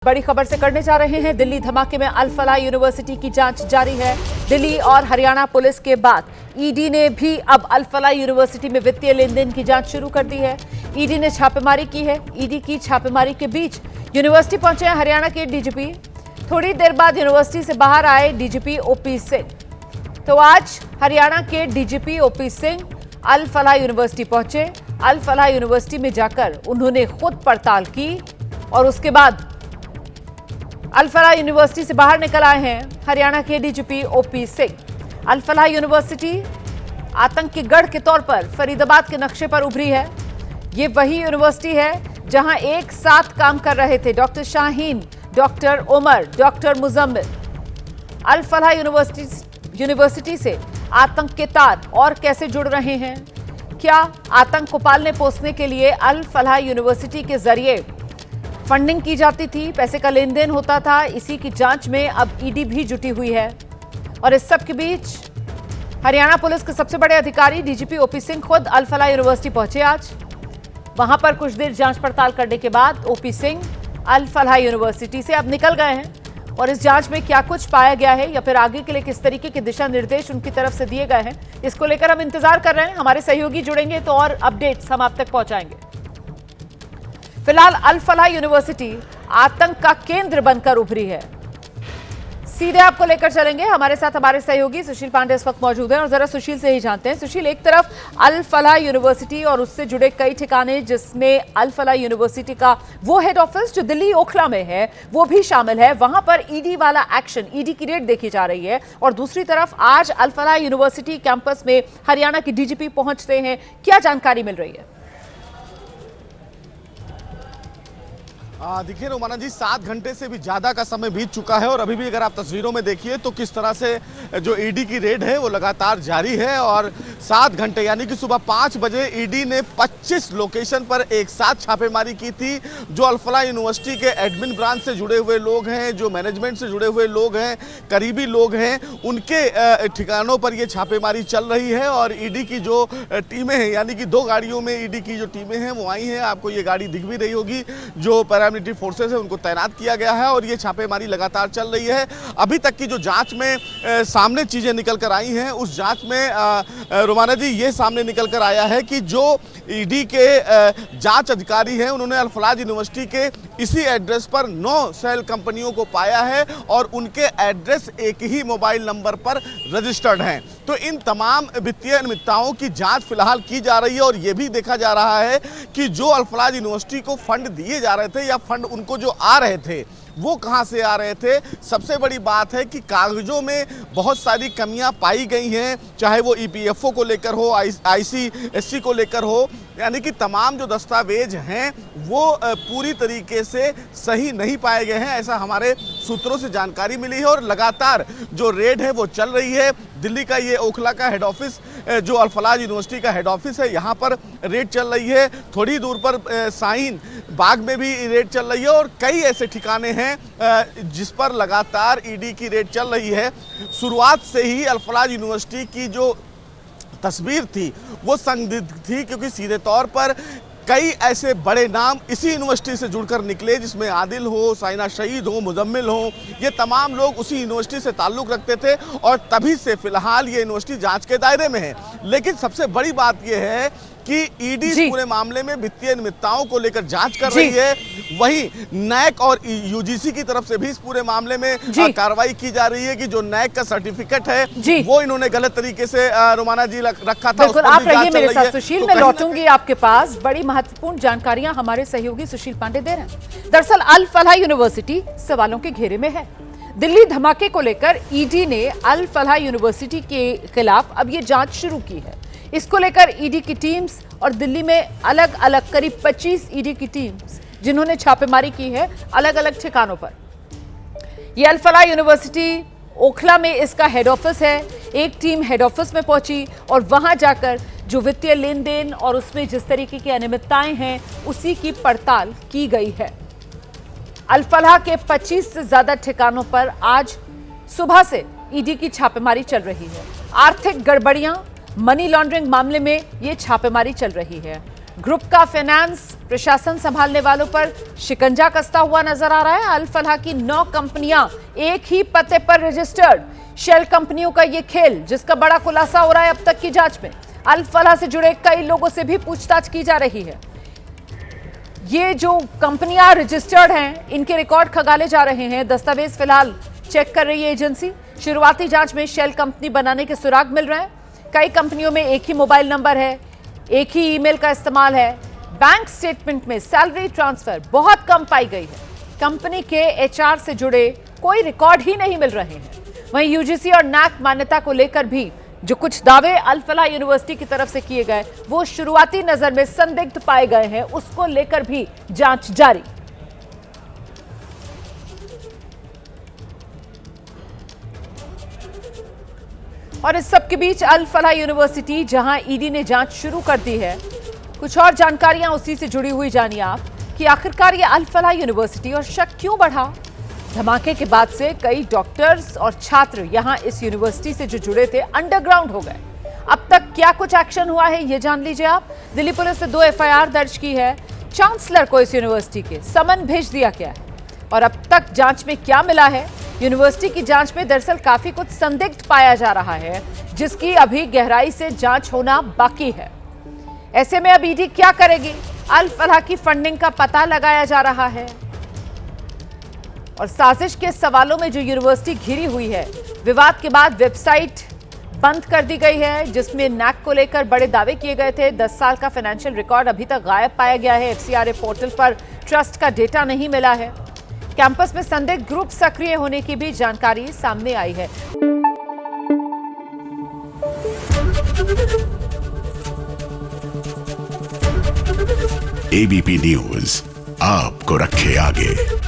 बड़ी खबर से करने जा रहे हैं। दिल्ली धमाके में अल फलाह यूनिवर्सिटी की जांच जारी है। दिल्ली और हरियाणा पुलिस के बाद ईडी ने भी अब अल फलाह यूनिवर्सिटी में वित्तीय लेन देन की जांच शुरू कर दी है। ईडी ने छापेमारी की है। ईडी की छापेमारी के बीच यूनिवर्सिटी पहुंचे हैं हरियाणा के डीजीपी। थोड़ी देर बाद यूनिवर्सिटी से बाहर आए डीजीपी ओपी सिंह। तो आज हरियाणा के डीजीपी ओपी सिंह अल फलाह यूनिवर्सिटी पहुंचे। अल फलाह यूनिवर्सिटी में जाकर उन्होंने खुद पड़ताल की और उसके बाद अल फलाह यूनिवर्सिटी से बाहर निकल आए हैं हरियाणा के डीजीपी ओपी सिंह। अल फलाह यूनिवर्सिटी आतंक के गढ़ के तौर पर फरीदाबाद के नक्शे पर उभरी है। ये वही यूनिवर्सिटी है जहां एक साथ काम कर रहे थे doctor Shaheen, doctor Umar, doctor Muzammil. Al Falah university से आतंक के तार और कैसे जुड़ रहे हैं? क्या आतंक को पालने पोसने के लिए अल फलाह यूनिवर्सिटी के जरिए फंडिंग की जाती थी, पैसे का लेन देन होता था? इसी की जांच में अब ईडी भी जुटी हुई है। और इस सब के बीच हरियाणा पुलिस के सबसे बड़े अधिकारी डीजीपी ओपी सिंह खुद अल फलाह यूनिवर्सिटी पहुंचे आज। वहां पर कुछ देर जांच पड़ताल करने के बाद ओपी सिंह अल फलाह यूनिवर्सिटी से अब निकल गए हैं। और इस जांच में क्या कुछ पाया गया है या फिर आगे के लिए किस तरीके के दिशा निर्देश उनकी तरफ से दिए गए हैं, इसको लेकर हम इंतजार कर रहे हैं। हमारे सहयोगी जुड़ेंगे तो और अपडेट्स हम आप तक पहुंचाएंगे। फिलहाल अल फलाह यूनिवर्सिटी आतंक का केंद्र बनकर उभरी है। सीधे आपको लेकर चलेंगे। हमारे साथ हमारे सहयोगी सुशील पांडे इस वक्त मौजूद हैं और जरा सुशील से ही जानते हैं। सुशील, एक तरफ अल फलाह यूनिवर्सिटी और उससे जुड़े कई ठिकाने जिसमें अल फलाह यूनिवर्सिटी का वो हेड ऑफिस जो दिल्ली ओखला में है वो भी शामिल है। वहां पर ईडी वाला एक्शन, ईडी की रेड देखी जा रही है। और दूसरी तरफ आज अल फलाह यूनिवर्सिटी कैंपस में हरियाणा की डीजीपी पहुंचते हैं। क्या जानकारी मिल रही है? देखिए रोमाना जी, 7 घंटे से भी ज़्यादा का समय बीत चुका है और अभी भी अगर आप तस्वीरों में देखिए तो किस तरह से जो ईडी की रेड है वो लगातार जारी है। और 7 घंटे यानी कि सुबह 5 बजे ईडी ने 25 लोकेशन पर एक साथ छापेमारी की थी। जो अल फलाह यूनिवर्सिटी के एडमिन ब्रांच से जुड़े हुए लोग हैं, जो मैनेजमेंट से जुड़े हुए लोग हैं, करीबी लोग हैं, उनके ठिकानों पर ये छापेमारी चल रही है। और ईडी की जो टीमें हैं, यानी कि 2 गाड़ियों में ईडी की जो टीमें हैं वो आई हैं। आपको ये गाड़ी दिख भी रही होगी। जो पैरामिलिट्री फोर्सेस है उनको तैनात किया गया है और ये छापेमारी लगातार चल रही है। अभी तक की जो जांच में सामने चीजें निकल कर आई हैं, उस जांच में रोमाना जी ये सामने निकल कर आया है कि जो ईडी के जांच अधिकारी हैं उन्होंने अल फलाह यूनिवर्सिटी के इसी एड्रेस पर 9 सेल कंपनियों को पाया है और उनके एड्रेस एक ही मोबाइल नंबर पर रजिस्टर्ड हैं। तो इन तमाम वित्तीय अनियमितताओं की जांच फिलहाल की जा रही है और ये भी देखा जा रहा है कि जो अल फलाह यूनिवर्सिटी को फंड दिए जा रहे थे या फंड उनको जो आ रहे थे वो कहां से आ रहे थे। सबसे बड़ी बात है कि कागजों में बहुत सारी कमियां पाई गई हैं, चाहे वो ईपीएफओ को लेकर हो, आईसीएससी को लेकर हो, यानी कि तमाम जो दस्तावेज हैं वो पूरी तरीके से सही नहीं पाए गए हैं, ऐसा हमारे सूत्रों से जानकारी मिली है। और लगातार जो रेड है वो चल रही है। दिल्ली का ये ओखला का हेड ऑफिस, जो अल फलाह यूनिवर्सिटी का हेड ऑफिस है, यहाँ पर रेड चल रही है। थोड़ी दूर पर शाहीन बाग में भी रेड चल रही है और कई ऐसे ठिकाने हैं जिस पर लगातार ईडी की रेड चल रही है। शुरुआत से ही अल फलाह यूनिवर्सिटी की जो तस्वीर थी वो संदिग्ध थी, क्योंकि सीधे तौर पर कई ऐसे बड़े नाम इसी यूनिवर्सिटी से जुड़कर निकले, जिसमें आदिल हो, साइना शहीद हो, मुजम्मिल हो, ये तमाम लोग उसी यूनिवर्सिटी से ताल्लुक़ रखते थे और तभी से फिलहाल ये यूनिवर्सिटी जांच के दायरे में है। लेकिन सबसे बड़ी बात यह है कि ईडी इस पूरे मामले में वित्तीय अनियमितताओं को लेकर जांच कर रही है। वहीं नैक और यूजीसी की तरफ से भी इस पूरे मामले में कार्रवाई की जा रही है कि जो नैक का सर्टिफिकेट है वो इन्होंने गलत तरीके से रोमाना जी रखा था। बिल्कुल, आप रहिए मेरे साथ सुशील, मैं लौटूंगी आपके पास। बड़ी महत्वपूर्ण जानकारियां हमारे सहयोगी सुशील पांडे दे रहे हैं। दरअसल अल फलाह यूनिवर्सिटी सवालों के घेरे में है। दिल्ली धमाके को लेकर ईडी ने अल फलाह यूनिवर्सिटी के खिलाफ अब ये जांच शुरू की है। इसको लेकर ईडी की टीम्स और दिल्ली में अलग अलग करीब 25 ईडी की टीम्स जिन्होंने छापेमारी की है अलग अलग ठिकानों पर। ये अल फलाह यूनिवर्सिटी ओखला में इसका हेड ऑफिस है। एक टीम हेड ऑफिस में पहुंची और वहां जाकर जो वित्तीय लेन देन और उसमें जिस तरीके की अनियमितताएं हैं उसी की पड़ताल की गई है। अल फलाह के 25 से ज्यादा ठिकानों पर आज सुबह से ईडी की छापेमारी चल रही है। आर्थिक गड़बड़ियां, मनी लॉन्ड्रिंग मामले में ये छापेमारी चल रही है। ग्रुप का फाइनेंस प्रशासन संभालने वालों पर शिकंजा कसता हुआ नजर आ रहा है। अल फलाह की 9 कंपनियां एक ही पते पर रजिस्टर्ड। शेल कंपनियों का ये खेल, जिसका बड़ा खुलासा हो रहा है अब तक की जांच में। अल फलाह से जुड़े कई लोगों से भी पूछताछ की जा रही है। ये जो कंपनियां रजिस्टर्ड हैं, इनके रिकॉर्ड खंगाले जा रहे हैं। दस्तावेज फिलहाल चेक कर रही है एजेंसी। शुरुआती जांच में शेल कंपनी बनाने के सुराग मिल रहे हैं। कई कंपनियों में एक ही मोबाइल नंबर है, एक ही ईमेल का इस्तेमाल है। बैंक स्टेटमेंट में सैलरी ट्रांसफर बहुत कम पाई गई है। कंपनी के एचआर से जुड़े कोई रिकॉर्ड ही नहीं मिल रहे हैं। वहीं यूजीसी और नैक मान्यता को लेकर भी जो कुछ दावे अल फलाह यूनिवर्सिटी की तरफ से किए गए, वो शुरुआती नजर में संदिग्ध पाए गए हैं। उसको लेकर भी जांच जारी। और इस सब के बीच अल फलाह यूनिवर्सिटी, जहां ईडी ने जांच शुरू कर दी है, कुछ और जानकारियां उसी से जुड़ी हुई जानिए आप कि आखिरकार ये अल फलाह यूनिवर्सिटी और शक क्यों बढ़ा। धमाके के बाद से कई डॉक्टर्स और छात्र यहां इस यूनिवर्सिटी से जो जुड़े थे, अंडरग्राउंड हो गए। अब तक क्या कुछ एक्शन हुआ है, ये जान लीजिए आप। दिल्ली पुलिस ने 2 एफआईआर दर्ज की है। चांसलर को इस यूनिवर्सिटी के समन भेज दिया गया है। और अब तक जांच में क्या मिला है? यूनिवर्सिटी की जांच में दरअसल काफी कुछ संदिग्ध पाया जा रहा है, जिसकी अभी गहराई से जांच होना बाकी है। ऐसे में अब ईडी क्या करेगी? अल फलाह की फंडिंग का पता लगाया जा रहा है। और साजिश के सवालों में जो यूनिवर्सिटी घिरी हुई है, विवाद के बाद वेबसाइट बंद कर दी गई है, जिसमें नैक को लेकर बड़े दावे किए गए थे। 10 साल का फाइनेंशियल रिकॉर्ड अभी तक गायब पाया गया है। एफसीआरए पोर्टल पर ट्रस्ट का डेटा नहीं मिला है। कैंपस में संदिग्ध ग्रुप सक्रिय होने की भी जानकारी सामने आई है। एबीपी न्यूज आपको रखे आगे।